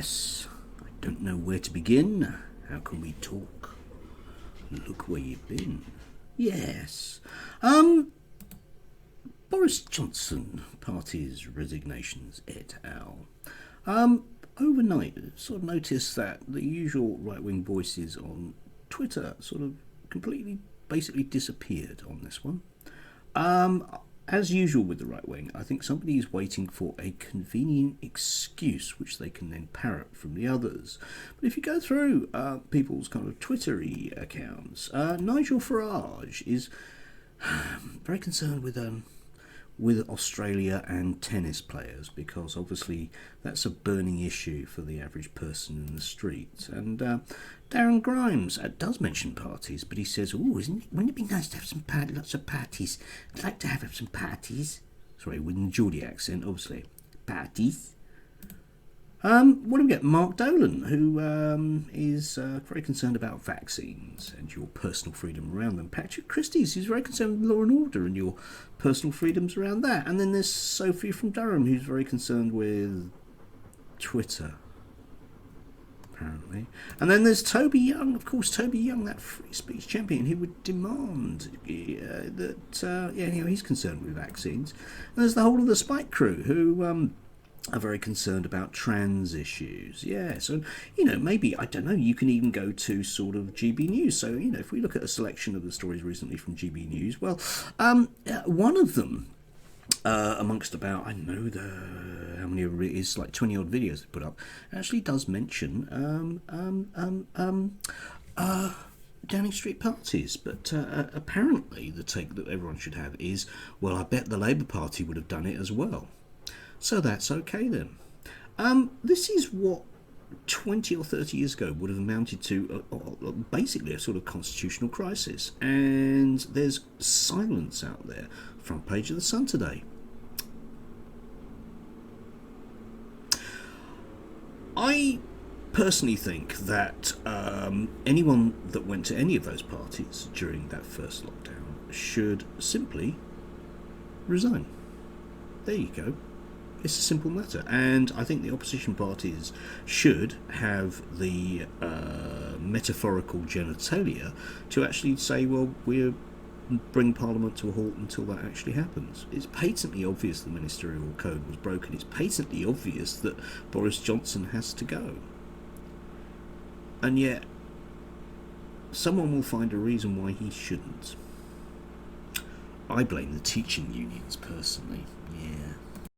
Yes, I don't know where to begin. How can we talk? Look where you've been. Yes. Boris Johnson, parties, resignations, et al. Overnight, sort of noticed that the usual right-wing voices on Twitter sort of completely, basically disappeared on this one. As usual with the right wing, I think somebody is waiting for a convenient excuse which they can then parrot from the others. But if you go through people's kind of Twittery accounts, Nigel Farage is very concerned with Australia and tennis players, because obviously that's a burning issue for the average person in the street. And Darren Grimes does mention parties, but he says, wouldn't it be nice to have lots of parties? I'd like to have some parties. Sorry, with the Geordie accent, obviously. Parties. What do we get? Mark Dolan, who is very concerned about vaccines and your personal freedom around them. Patrick Christie's, who's very concerned with law and order and your personal freedoms around that. And then there's Sophie from Durham, who's very concerned with Twitter, apparently. And then there's Toby Young, of course, Toby Young, that free speech champion, who would demand that, he's concerned with vaccines. And there's the whole of the Spike crew, who are very concerned about trans issues. Yeah, so, maybe, I don't know, you can even go to sort of GB News. So, if we look at a selection of the stories recently from GB News, well, one of them, amongst about, I don't know how many it is, like 20 odd videos they put up, actually does mention Downing Street parties. But apparently the take that everyone should have is, well, I bet the Labour Party would have done it as well. So that's okay then. This is what 20 or 30 years ago would have amounted to basically a sort of constitutional crisis. And there's silence out there. Front page of the Sun today. I personally think that anyone that went to any of those parties during that first lockdown should simply resign. There you go. It's a simple matter, and I think the opposition parties should have the metaphorical genitalia to actually say, well, we'll bring Parliament to a halt until that actually happens. It's patently obvious the ministerial code was broken. It's patently obvious that Boris Johnson has to go. And yet, someone will find a reason why he shouldn't. I blame the teaching unions, personally. Yeah.